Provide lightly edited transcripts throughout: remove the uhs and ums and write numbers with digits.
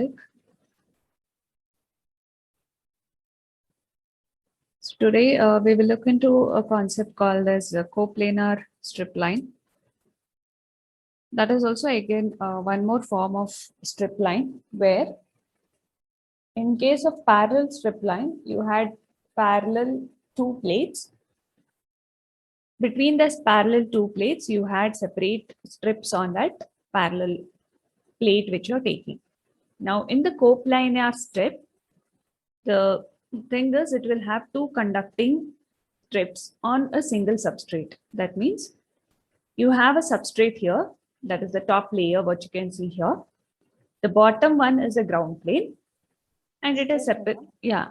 topic. So today we will look into a concept called as coplanar strip line. That is also again one more form of strip line where in case of parallel strip line, you had parallel two plates. Between this parallel two plates, you had separate strips on that parallel plate which you're taking. Now in the coplanar strip, the thing is it will have two conducting strips on a single substrate. That means you have a substrate here, that is the top layer, what you can see here. The bottom one is a ground plane and it is separate. Yeah.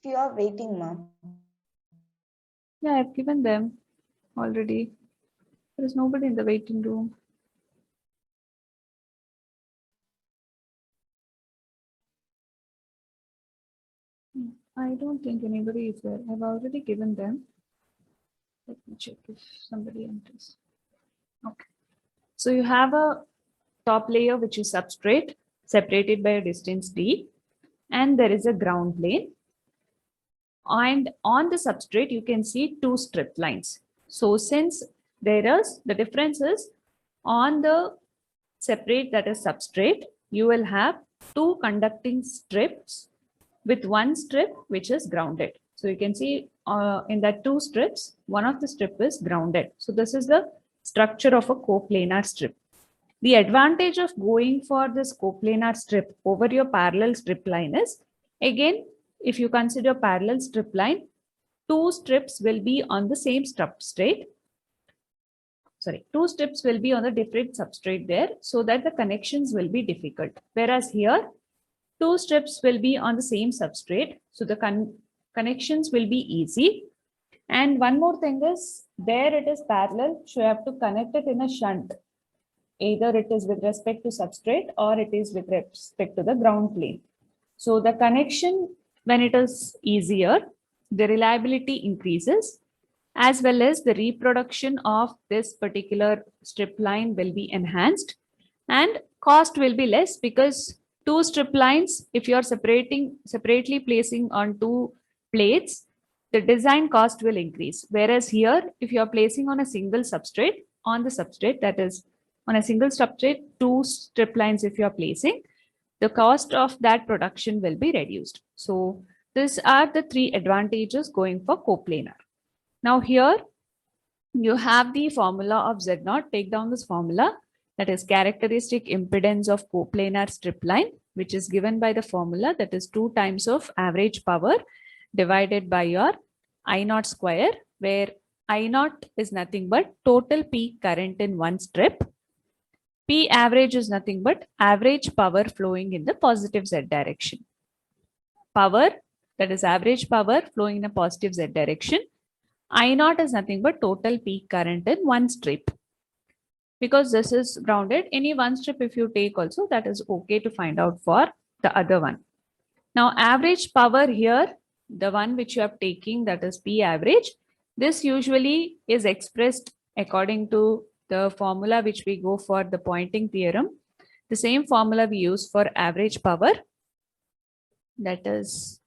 You are waiting, ma'am. Yeah, I've given them already. There is nobody in the waiting room. I don't think anybody is there. I've already given them. Let me check if somebody enters. Okay. So you have a top layer which is substrate separated by a distance d, and there is a ground plane. And on the substrate, you can see two strip lines. So since there is, the difference is on the separate, that is substrate, you will have two conducting strips with one strip which is grounded. So you can see in that two strips, one of the strip is grounded. So this is the structure of a coplanar strip. The advantage of going for this coplanar strip over your parallel strip line is, again, if you consider parallel strip line, two strips will be on the same substrate. Sorry, two strips will be on a different substrate there, so that the connections will be difficult. Whereas here, two strips will be on the same substrate, so the connections will be easy. And one more thing is, there it is parallel, so you have to connect it in a shunt. Either it is with respect to substrate or it is with respect to the ground plane. So the connection, when it is easier, the reliability increases, as well as the reproduction of this particular strip line will be enhanced, and cost will be less, because two strip lines, if you are separately placing on two plates, the design cost will increase. Whereas here, if you are placing on a single substrate, on the substrate, that is on a single substrate, two strip lines if you are placing, the cost of that production will be reduced. So these are the three advantages going for coplanar. Now here you have the formula of Z0. Take down this formula, that is characteristic impedance of coplanar strip line, which is given by the formula, that is 2 times of average power divided by your I0 square, where I0 is nothing but total peak current in one strip. P average is nothing but average power flowing in the positive Z direction. Power, that is average power flowing in a positive Z direction. I0 is nothing but total peak current in one strip. Because this is grounded, any one strip if you take also, that is okay to find out for the other one. Now average power here, the one which you are taking, that is P average, this usually is expressed according to the formula which we go for the Poynting theorem. The same formula we use for average power, that is,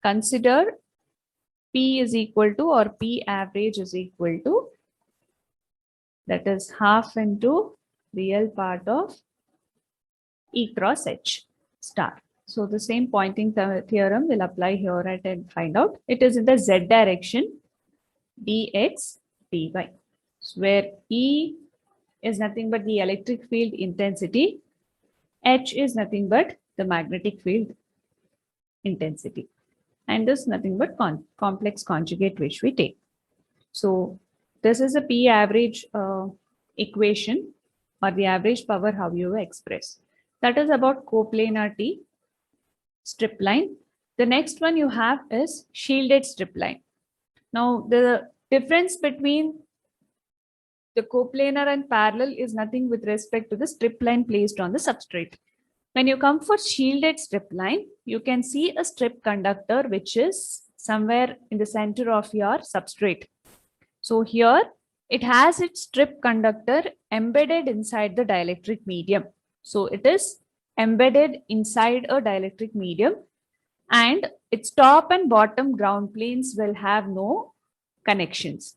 consider P is equal to, or P average is equal to, that is half into real part of E cross H star. So the same Poynting theorem will apply here and find out. It is in the Z direction, dx dy, where E is nothing but the electric field intensity, H is nothing but the magnetic field intensity, and this is nothing but complex conjugate which we take. So this is a P average equation, or the average power how you express. That is about coplanarity strip line. The next one you have is shielded strip line. Now the difference between the coplanar and parallel is nothing with respect to the strip line placed on the substrate. When you come for shielded strip line, you can see a strip conductor which is somewhere in the center of your substrate. So here it has its strip conductor embedded inside the dielectric medium. So it is embedded inside a dielectric medium, and its top and bottom ground planes will have no connections.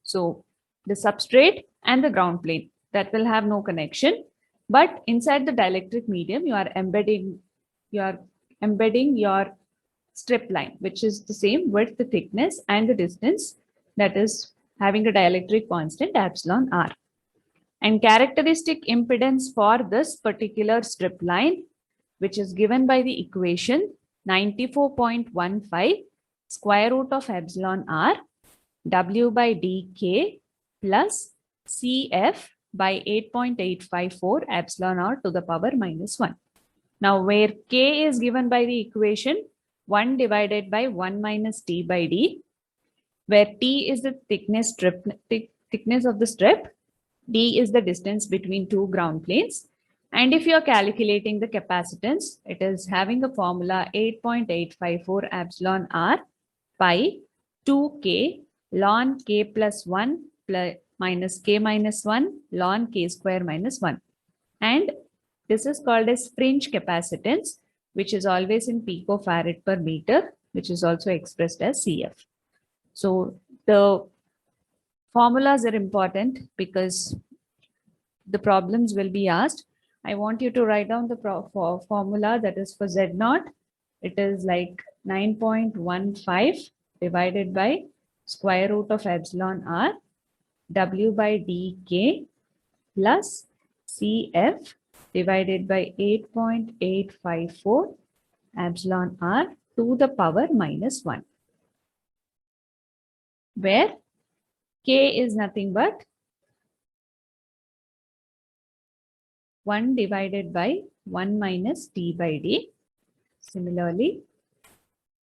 So the substrate and the ground plane, that will have no connection. But inside the dielectric medium, you are embedding your strip line, which is the same width, the thickness, and the distance, that is having a dielectric constant epsilon r. And characteristic impedance for this particular strip line, which is given by the equation 94.15 square root of epsilon r W by dk plus Cf by 8.854 epsilon r to the power minus 1. Now, where k is given by the equation 1 divided by 1 minus t by d, where t is the thickness of the strip, d is the distance between two ground planes. And if you are calculating the capacitance, it is having a formula 8.854 epsilon r pi 2k ln k plus 1 plus minus k minus 1 ln k square minus 1. And this is called as fringe capacitance, which is always in picofarad per meter, which is also expressed as CF. So the formulas are important because the problems will be asked. I want you to write down the formula that is for Z0. It is like 9.15 divided by square root of epsilon r W by dk plus Cf divided by 8.854 epsilon r to the power minus 1, where k is nothing but 1 divided by 1 minus t by d. Similarly,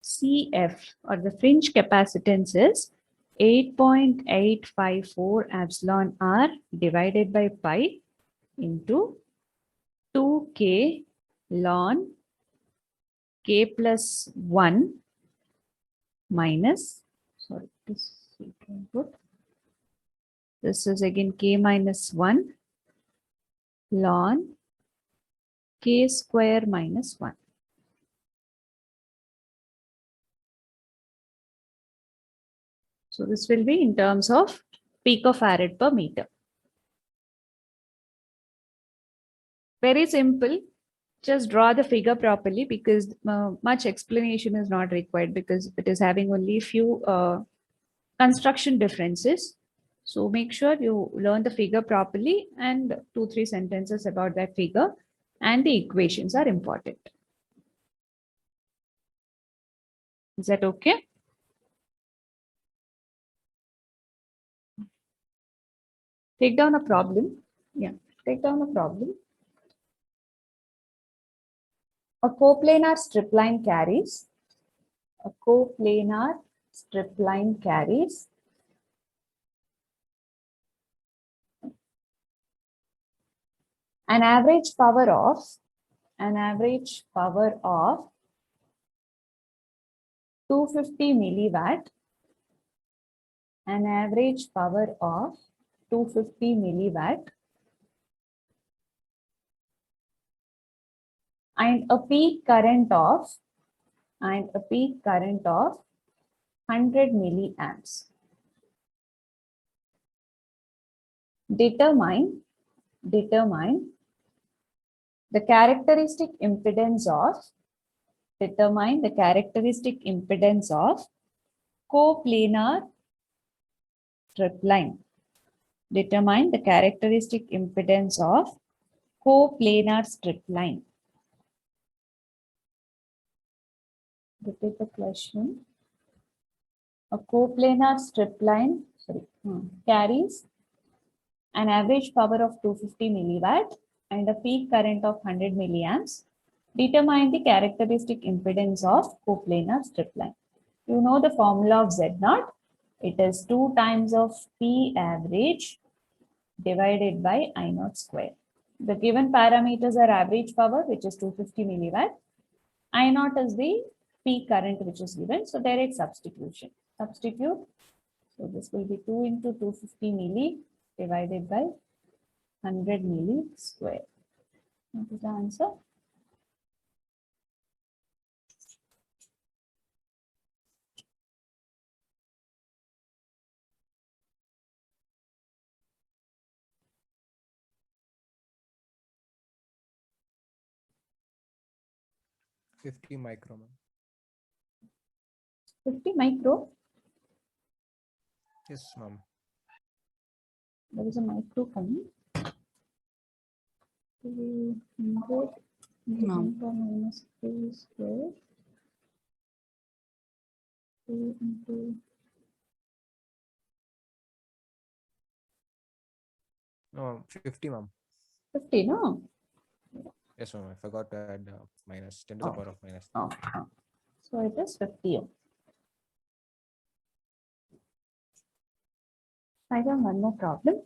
Cf, or the fringe capacitance, is 8.854 epsilon r divided by pi into 2k ln k plus 1 minus, sorry, this is again k minus 1 ln k square minus 1. So this will be in terms of picofarad per meter. Very simple. Just draw the figure properly, because much explanation is not required, because it is having only few construction differences. So make sure you learn the figure properly, and 2-3 sentences about that figure, and the equations are important. Is that okay? Take down a problem. Yeah, take down a problem. A coplanar strip line carries an average power of 250 milliwatt, and a peak current of 100 milliamps. Determine the characteristic impedance of coplanar strip line. Determine the characteristic impedance of coplanar strip line. Repeat the question. A coplanar strip line carries an average power of 250 milliwatt and a peak current of 100 milliamps. Determine the characteristic impedance of coplanar strip line. You know the formula of Z0. It is 2 times of P average divided by I0 square. The given parameters are average power, which is 250 milliwatt. I0 is the peak current which is given. So direct substitution. Substitute. So this will be 2 into 250 milli divided by 100 milli square. What is the answer? Fifty micro, ma'am. 50 micro. Yes, ma'am. There is a micro coming. 200 into No. 10 power minus 3 square. 2 into No, 50, ma'am. 50, no? Yes, ma'am. I forgot to add minus 10 to the Oh. power of minus. Oh, oh. So it is 50 ohm. I have one more problem.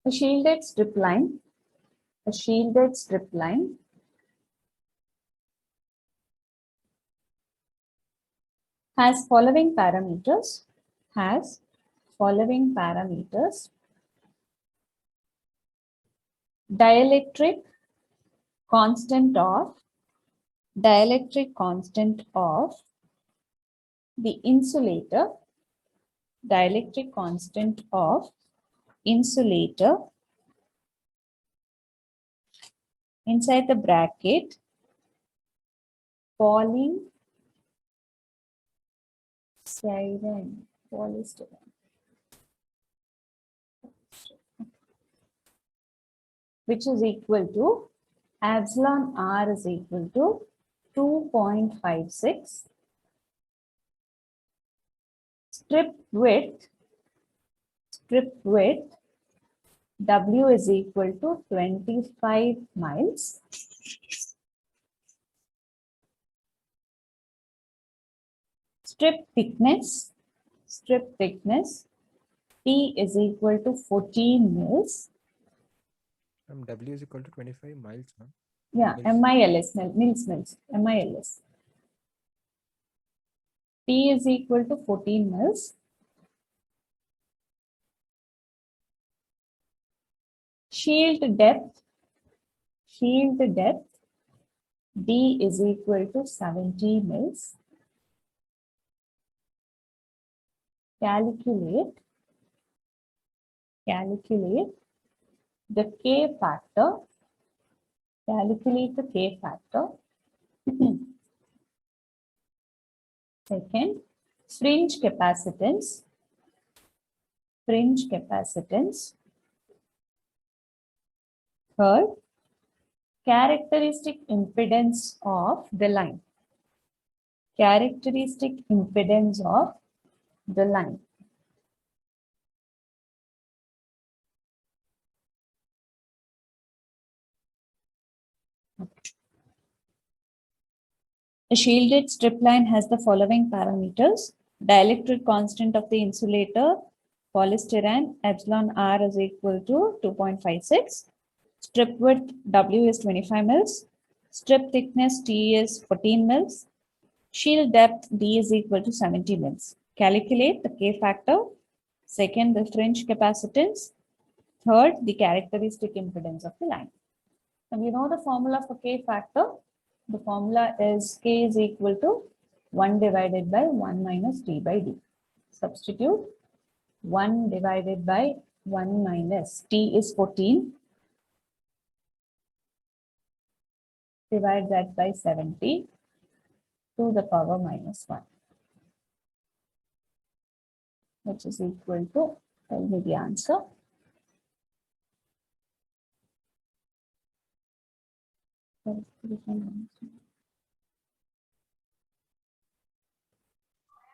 A shielded strip line has following parameters, dielectric constant of the insulator, dielectric constant of insulator inside the bracket polystyrene, which is equal to epsilon r is equal to 2.56. Strip width W is equal to 25 miles. Strip thickness T is equal to 14 mils. W is equal to 25 miles, ma'am. Yeah, Mils. mils. T is equal to 14 mils. Shield depth D is equal to 70 mils. Calculate the K factor. Second, fringe capacitance. Third, characteristic impedance of the line. A shielded strip line has the following parameters. Dielectric constant of the insulator, polystyrene, epsilon r is equal to 2.56. Strip width W is 25 mils. Strip thickness T is 14 mils. Shield depth D is equal to 70 mils. Calculate the K factor. Second, the fringe capacitance. Third, the characteristic impedance of the line. And you know the formula for K factor? The formula is K is equal to 1 divided by 1 minus T by D. Substitute 1 divided by 1 minus T is 14. Divide that by 70 to the power minus 1. Which is equal to, tell me the answer.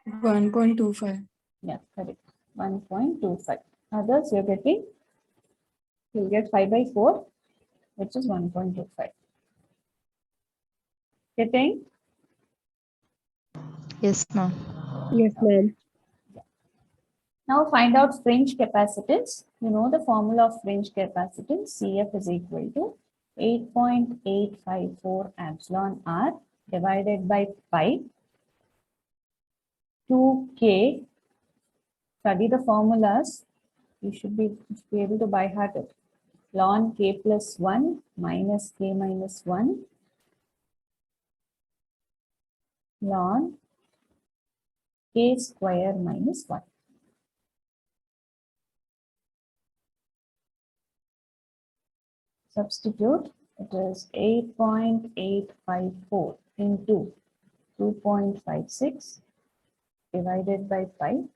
$1.25. Yeah, correct. 1.25. Others you're getting, you'll get 5 by 4, which is 1.25. Getting? Yes, ma'am. Yes, ma'am. Now find out fringe capacitance. You know the formula of fringe capacitance. CF is equal to 8.854 epsilon R divided by pi. 2k, study the formulas. You should be able to by heart it. Ln k plus 1 minus k minus 1 ln k square minus 1. Substitute, it is 8.854 into 2.56 divided by 5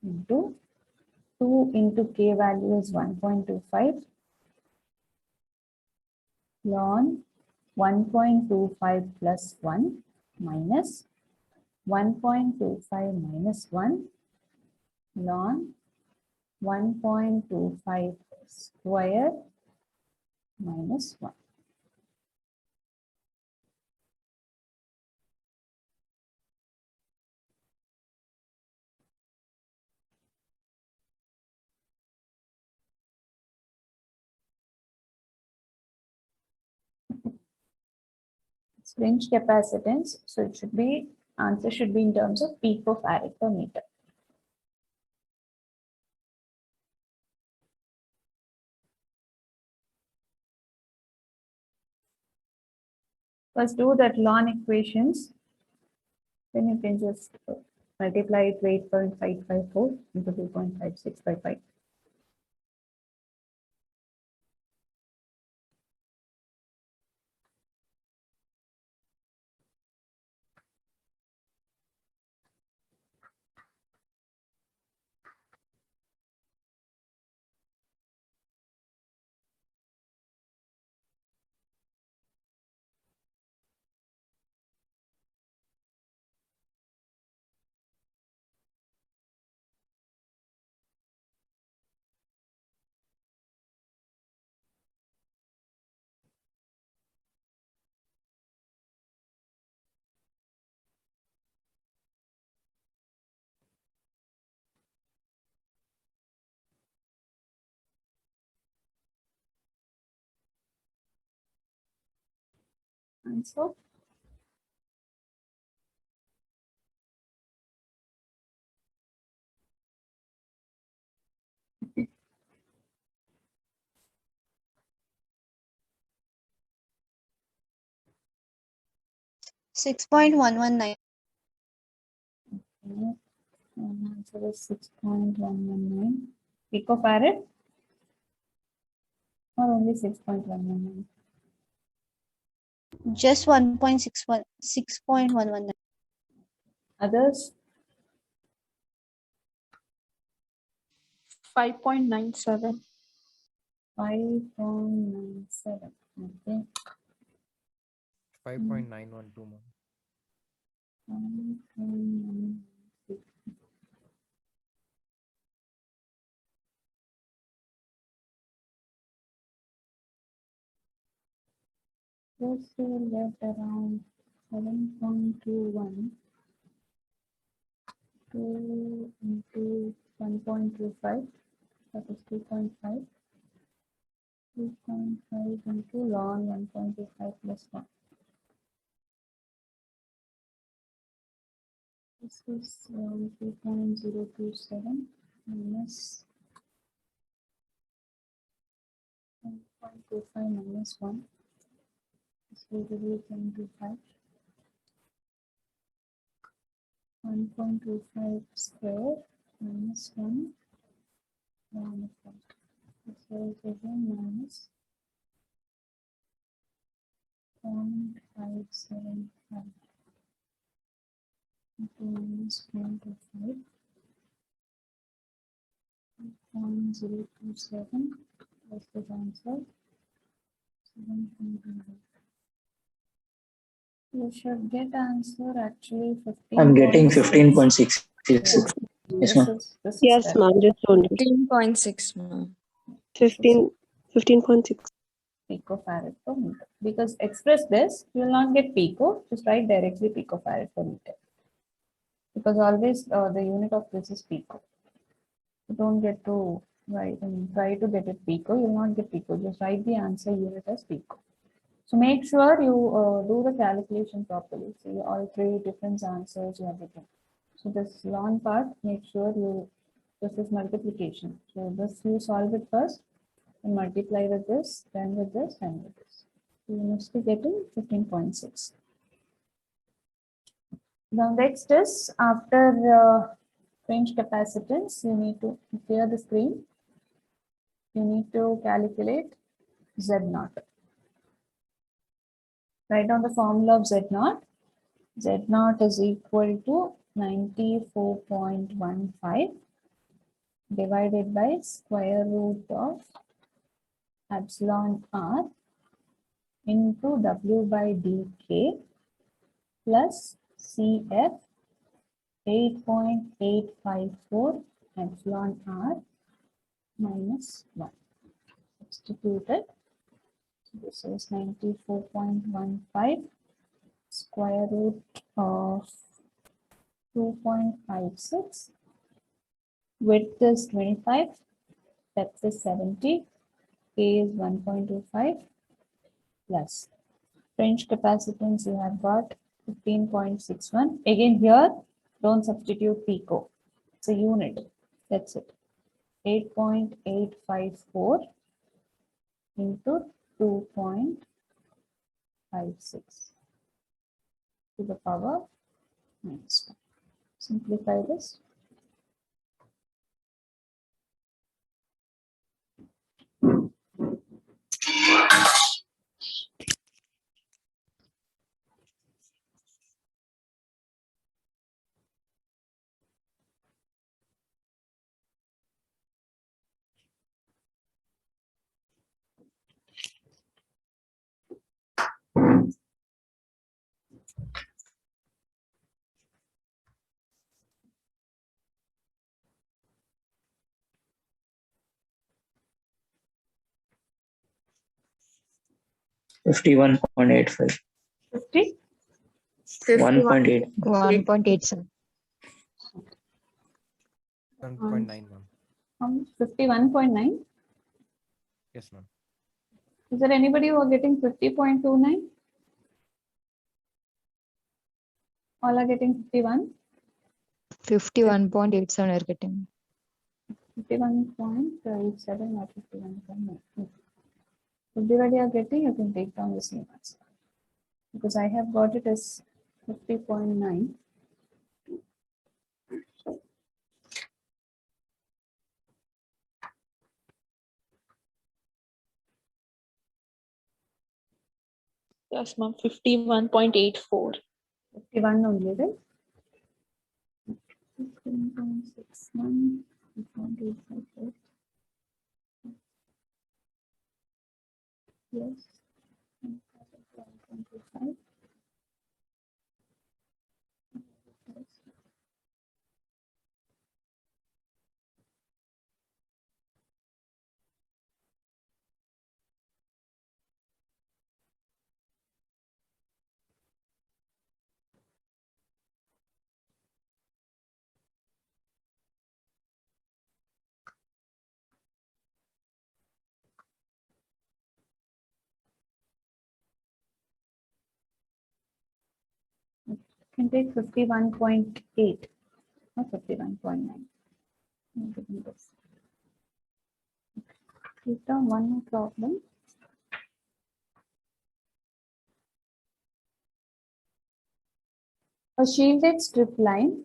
into 2 into k value is 1.25 ln 1.25 plus 1 minus 1.25 minus 1 ln 1.25 square minus 1. It's fringe capacitance, so it should be, answer should be in terms of picofarad per meter. First do that ln equations, then you can just multiply it with 8.554 into 2.56 by 5. Answer. $6.119. Answer is 6.119 picofarad or only 6.119. Just 1.61, 6.119. Others? 5.97. 5.97. Okay. 5.912 more. 5.96. This will get around 7.21 2 into 1.25, that is 2.5. 2.5 into ln 1.25 plus 1. This is 2.027 minus 1.25 minus 1. This will give you 0.25. 1.25 square minus 1 ln of 1. This will give you minus 0.575 into minus 0.25. 0.027. What's the answer? 7.1. You should get answer actually 15. I'm getting 15.6. Yes, Yes, ma'am. this is Yes, correct. ma'am, just told it. 15.6, ma'am. 15.6. Picofarad per meter. Because express this, you will not get pico, just write directly picofarad per meter. Because always the unit of this is pico. You don't get to write and try to get it pico, you will not get pico, just write the answer unit as pico. So make sure you do the calculation properly. See all three different answers you have written. So this long part, make sure this is multiplication. So this you solve it first and multiply with this, then with this, and with this. So you must be getting 15.6. Now next is after fringe capacitance, you need to clear the screen. You need to calculate Z0. Write down the formula of Z0. Z0 is equal to 94.15 divided by square root of epsilon r into W by dk plus CF 8.854 epsilon r minus 1. Substitute it. This is 94.15 square root of 2.56. Width is 25. Depth is 70. K is 1.25 plus fringe capacitance you have got 15.61. Again here, don't substitute pico. It's a unit. That's it. 8.854 into 2.56 to the power minus 1. Simplify this. Fifty-one point 85. 50. 1.8. 1.87. 1.9, ma'am. 51.9. Yes, ma'am. Is there anybody who are getting 50.29? All are getting 51. 51.87 are getting. 51.87 or 51.9. Everybody are getting, you can take down the same answer. Because I have got it as 50.9. Yes, ma'am. 51.84. 51 only, right? 15.61, 2.854. Yes. 1.25. Can take 51.8 or 51.9. Keep down one more problem. A shielded strip line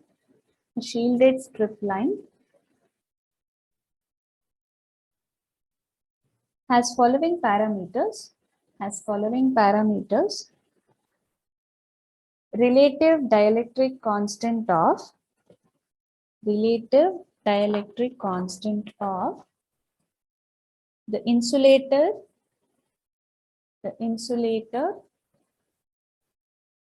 has following parameters. Relative dielectric constant of the insulator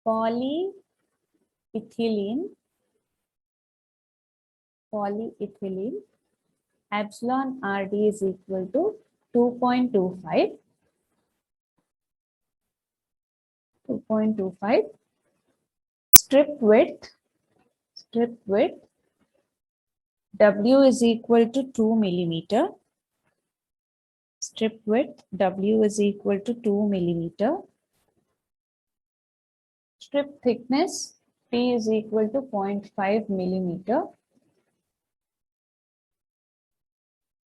polyethylene epsilon RD is equal to 2.25. Strip width W is equal to 2 millimeter. Strip width W is equal to 2 millimeter. Strip thickness P is equal to 0.5 millimeter.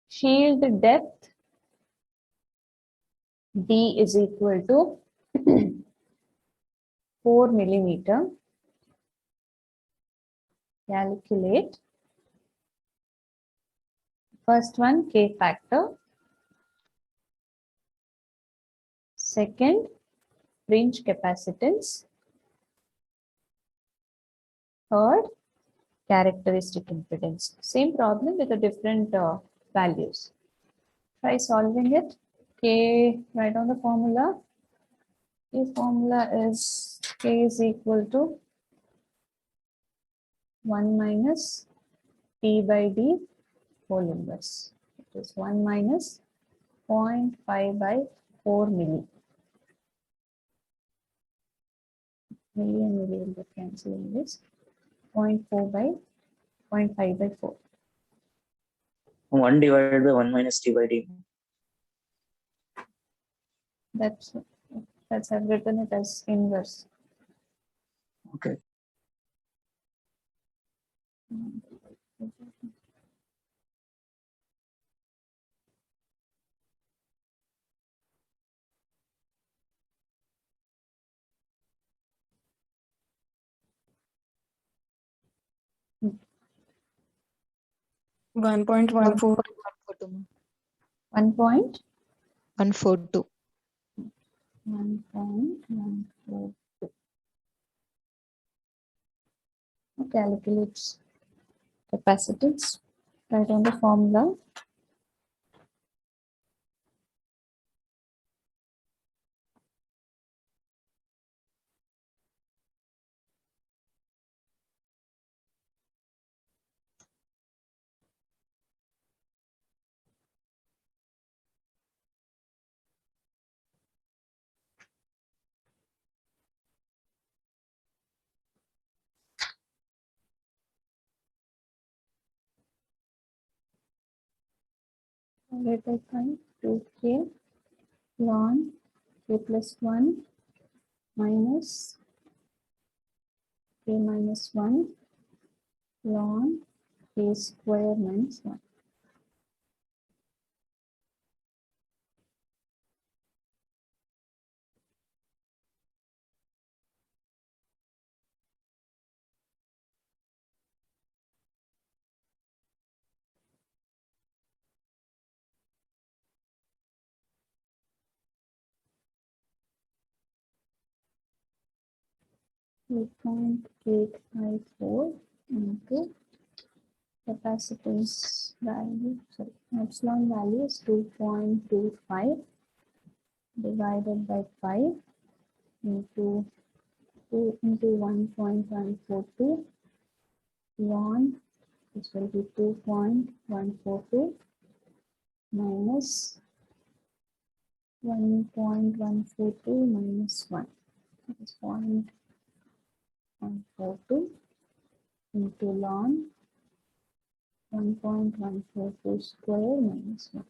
Shield depth D is equal to 4 millimeter. Calculate. First one, K factor. Second, fringe capacitance. Third, characteristic impedance. Same problem with a different values. Try solving it. K, write on the formula. The formula is K is equal to 1 minus P by D whole inverse. It is 1 minus 0.5 by 4 milli. Milli and milli will get cancelled in this. 0.4 by 0.5 by 4. 1 divided by 1 minus T by D. That's I've written it as inverse. Okay. Hmm. 1.14. 1 point 142. 1.142. Calculates capacitance. Write on the formula. Let us find 2K ln K plus 1 minus K minus 1 ln K square minus 1. Two 854 into capacitance value, sorry, epsilon value is 2.25 divided by 5 into 2 into 1.142 ln, this will be 2.142 minus 1.142 minus 1. That is 0.142 into ln 1.142 square minus 1.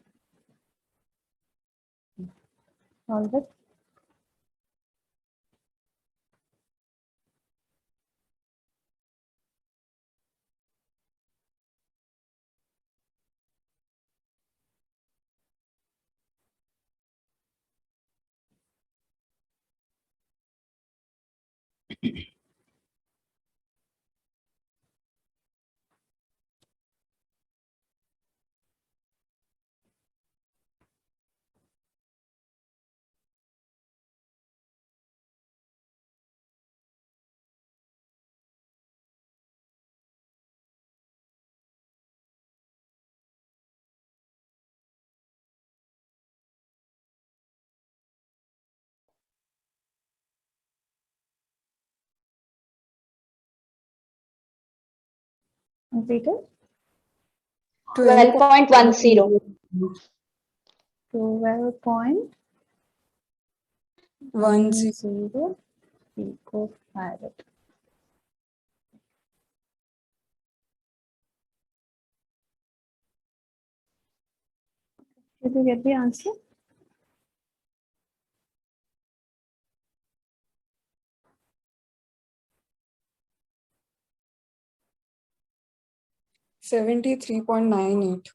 Solve it. Completed. 12.10. 12.10 picofarad. Did you get the answer? 73.98.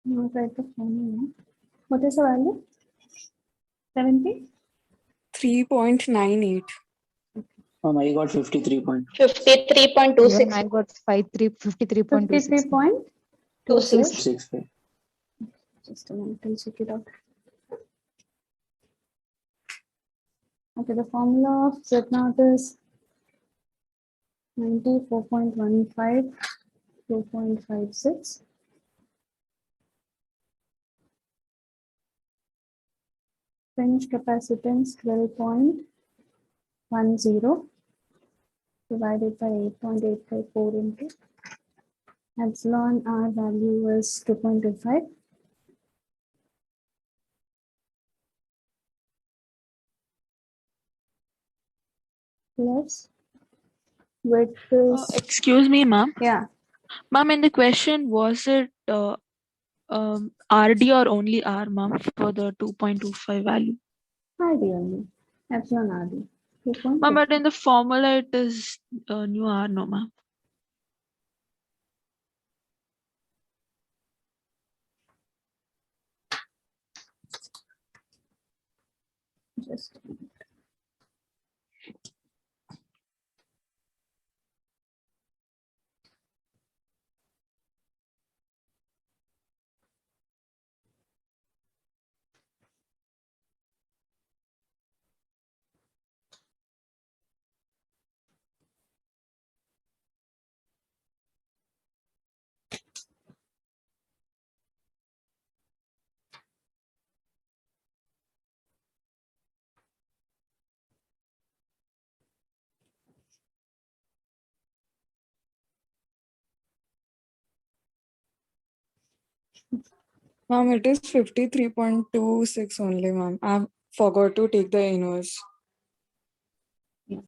You write the formula. What is the value? 70? 3.98. I got 53 point. 53.26. Even I got 53.26. 53.26. 65. Just a minute, I'll check it out. Okay, the formula of Z naught is 94.15, 2.56. Fringe capacitance 12.10 divided by 8.854 into epsilon R value is 2.25. Plus width is, Excuse me, ma'am. yeah, Ma'am, in the question, was it RD or only R, ma'am, for the 2.25 value? RD only, epsilon RD. Ma'am, but in the formula, it is new R, no, ma'am. Just a minute. Ma'am, it is 53.26 only, ma'am. I forgot to take the inverse.